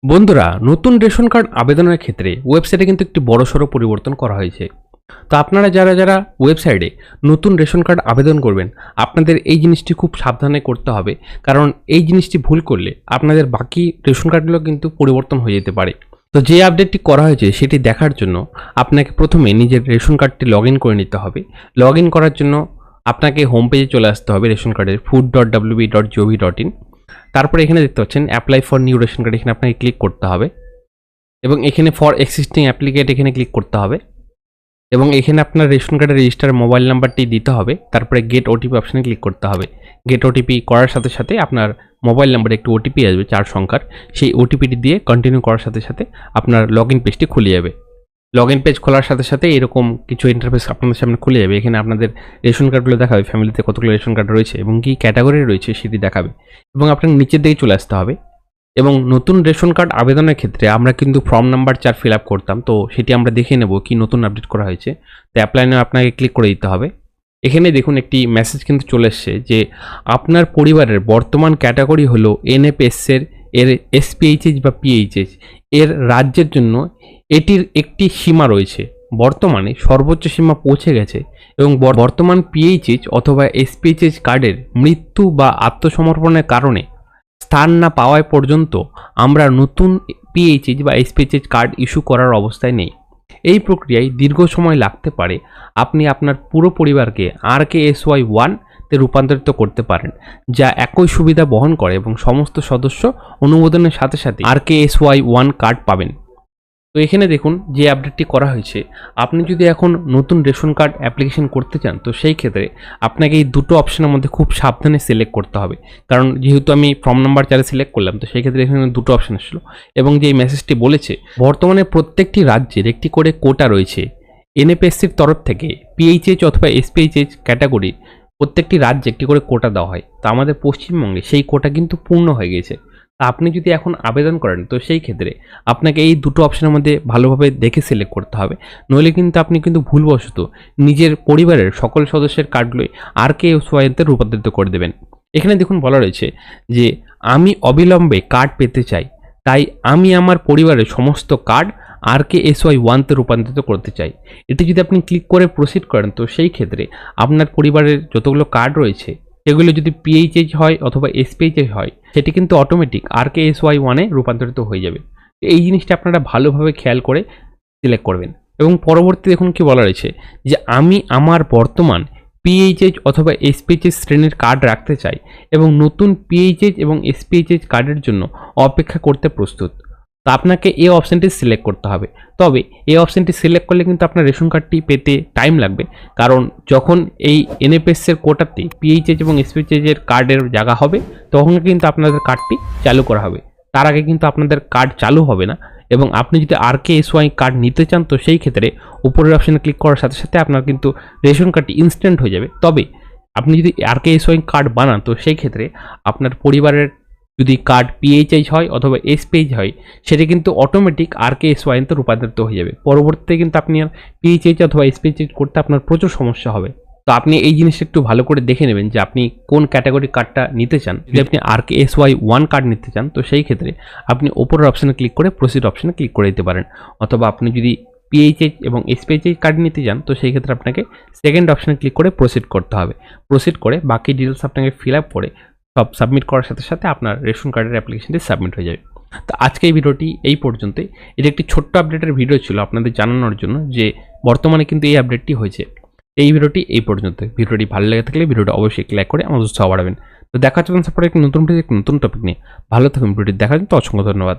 বন্ধুরা, নতুন ration card আবেদনের ক্ষেত্রে ওয়েবসাইটে কিন্তু একটি বড়সড় পরিবর্তন করা হয়েছে। তো আপনারা যারা ওয়েবসাইটে নতুন রেশন কার্ড আবেদন করবেন, আপনাদের এই জিনিসটি খুব সাবধানে করতে হবে। কারণ এই জিনিসটি ভুল করলে আপনাদের বাকি রেশন কার্ডগুলো কিন্তু পরিবর্তন হয়ে যেতে পারে। তো যে আপডেটটি করা হয়েছে সেটি দেখার জন্য আপনাকে প্রথমে নিজের রেশন কার্ডটি লগ ইন করে নিতে হবে। লগ ইন করার জন্য আপনাকে হোম পেজে চলে আসতে হবে রেশন কার্ডের food.wb.gov.in। তারপরে এখানে দেখতে পাচ্ছেন apply for new ration card, এখানে আপনাকে ক্লিক করতে হবে এবং এখানে ফর এক্সিস্টিং অ্যাপ্লিকেট এখানে ক্লিক করতে হবে এবং এখানে আপনার রেশন কার্ডের রেজিস্টার মোবাইল নাম্বারটি দিতে হবে। তারপরে গেট ওটিপি অপশানে ক্লিক করতে হবে। গেট ওটিপি করার সাথে সাথে আপনার মোবাইল নাম্বারে একটি ওটিপি আসবে 4 সংখ্যার। সেই ওটিপিটি দিয়ে কন্টিনিউ করার সাথে সাথে আপনার লগ ইন পেজটি খুলে যাবে। লগ ইন পেজ খোলার সাথে সাথে এরকম কিছু ইন্টারফেস আপনাদের সামনে খুলে যাবে। এখানে আপনাদের রেশন কার্ডগুলো দেখাবে, ফ্যামিলিতে কতগুলো রেশন কার্ড রয়েছে এবং কী ক্যাটাগরি রয়েছে সেটি দেখাবে এবং আপনার নিচের দিকে চলে আসতে হবে। এবং নতুন রেশন কার্ড আবেদনের ক্ষেত্রে আমরা কিন্তু ফর্ম নাম্বার 4 ফিল আপ করতাম, তো সেটি আমরা দেখে নেব কি নতুন আপডেট করা হয়েছে। তো অ্যাপ্লাই নাও আপনাকে ক্লিক করে দিতে হবে। এখানে দেখুন একটি মেসেজ কিন্তু চলে এসছে যে আপনার পরিবারের বর্তমান ক্যাটাগরি হলো এনএফএস এর এসপিএইচএস বা পিএইচএস এর রাজ্যের জন্য এটির একটি সীমা রয়েছে। বর্তমানে সর্বোচ্চ সীমা পৌঁছে গেছে এবং বর্তমান পিএইচএস অথবা এসপিএইচএস কার্ডের মৃত্যু বা আত্মসমর্পণের কারণে স্থান না পাওয়া পর্যন্ত আমরা নতুন পিএইচএস বা এসপিএইচএস কার্ড ইস্যু করার অবস্থায় নেই। এই প্রক্রিয়ায় দীর্ঘ সময় লাগতে পারে। আপনি আপনার পুরো পরিবারকে RKSY1 তে রূপান্তরিত করতে পারেন, যা একই সুবিধা বহন করে এবং সমস্ত সদস্য অনুমোদনের সাথে সাথে RKSY1 কার্ড পাবেন। তো এখানে দেখুন যে আপডেটটি করা হয়েছে, আপনি যদি এখন নতুন রেশন কার্ড অ্যাপ্লিকেশন করতে চান তো সেই ক্ষেত্রে আপনাকে এই দুটো অপশনের মধ্যে খুব সাবধানে সিলেক্ট করতে হবে। কারণ যেহেতু আমি ফর্ম নাম্বার 4 সিলেক্ট করলাম, তো সেই ক্ষেত্রে এখানে দুটো অপশন আসলো এবং যে মেসেজটি বলেছে বর্তমানে প্রত্যেকটি রাজ্যের একটি করে কোটা রয়েছে। এনএফএসসির তরফ থেকে পিএইচএস অথবা এসপিএইচএস ক্যাটাগরি প্রত্যেকটি রাজ্যে একটি করে কোটা দেওয়া হয়। তো আমাদের পশ্চিমবঙ্গে সেই কোটা কিন্তু পূর্ণ হয়ে গেছে। আপনি যদি এখন আবেদন করেন তো সেই ক্ষেত্রে আপনাকে এই দুটো অপশনের মধ্যে ভালোভাবে দেখে সিলেক্ট করতে হবে, নইলে কিন্তু আপনি কিন্তু ভুলবশত নিজের পরিবারের সকল সদস্যের কার্ডগুলোই RKSY-তে রূপান্তরিত করে দেবেন। এখানে দেখুন বলা রয়েছে যে আমি অবিলম্বে কার্ড পেতে চাই, তাই আমি আমার পরিবারের সমস্ত কার্ড RKSY1-তে রূপান্তরিত করতে চাই। এটি যদি আপনি ক্লিক করে প্রসিড করেন তো সেই ক্ষেত্রে আপনার পরিবারের যতগুলো কার্ড রয়েছে সেগুলো যদি পিএইচএস হয় অথবা এসপিএইচএস হয় সেটি কিন্তু অটোমেটিক RKSY1-এ রূপান্তরিত হয়ে যাবে। এই জিনিসটা আপনারা ভালোভাবে খেয়াল করে সিলেক্ট করবেন। এবং পরবর্তী দেখুন কি বলা রয়েছে যে আমি আমার বর্তমান পিএইচএস অথবা এসপিএইচএস শ্রেণীর কার্ড রাখতে চাই এবং নতুন পিএইচএস এবং এসপিএইচএস কার্ডের জন্য অপেক্ষা করতে প্রস্তুত। তো আপনাকে এই অপশানটি সিলেক্ট করতে হবে। তবে এই অপশানটি সিলেক্ট করলে কিন্তু আপনার রেশন কার্ডটি পেতে টাইম লাগবে, কারণ যখন এই এনএফএস-এর কোটাতে পিএইচএস এবং এসপিএইচএস কার্ডের জায়গা হবে তখন কিন্তু আপনাদের কার্ডটি চালু করা হবে। তার আগে কিন্তু আপনাদের কার্ড চালু হবে না। এবং আপনি যদি RKSY কার্ড নিতে চান তো সেই ক্ষেত্রে উপরের অপশানে ক্লিক করার সাথে সাথে আপনার কিন্তু রেশন কার্ডটি ইনস্ট্যান্ট হয়ে যাবে। তবে আপনি যদি RKSY কার্ড বানান তো সেই ক্ষেত্রে আপনার পরিবারের যদি কার্ড পিএইচএস হয় অথবা এসপিএইচ হয় সেটা কিন্তু অটোমেটিক RKSY-তে রূপান্তরিত হয়ে যাবে। পরবর্তীতে কিন্তু আপনি আর পিএইচএস অথবা এসপিএইচ করতে আপনার প্রচুর সমস্যা হবে। তো আপনি এই জিনিসটা একটু ভালো করে দেখে নেবেন যে আপনি কোন ক্যাটাগরির কার্ডটা নিতে চান। যদি আপনি RKSY1 কার্ড নিতে চান তো সেই ক্ষেত্রে আপনি ওপরের অপশানে ক্লিক করে প্রসিড অপশানে ক্লিক করে দিতে পারেন, অথবা আপনি যদি পিএইচএস এবং এসপিএইচ কার্ড নিতে চান তো সেই ক্ষেত্রে আপনাকে সেকেন্ড অপশানে ক্লিক করে প্রসিড করতে হবে। প্রসিড করে বাকি ডিটেলস আপনাকে ফিল আপ করে সব সাবমিট করার সাথে সাথে আপনার রেশন কার্ডের অ্যাপ্লিকেশনটি সাবমিট হয়ে যাবে। তো আজকে এই ভিডিওটি এই পর্যন্তই। এটি একটি ছোট্ট আপডেটের ভিডিও ছিল আপনাদের জানানোর জন্য যে বর্তমানে কিন্তু এই আপডেটটি হয়েছে। এই ভিডিওটি এই পর্যন্ত। ভিডিওটি ভালো লেগে থাকলে ভিডিওটা অবশ্যই লাইক করে আমার উৎসাহ বাড়াবেন। তো দেখা হচ্ছে একটি নতুন ভিডিও, একটি নতুন টপিক নিয়ে। ভালো থাকুন। ভিডিওটি দেখার জন্য অসংখ্য ধন্যবাদ।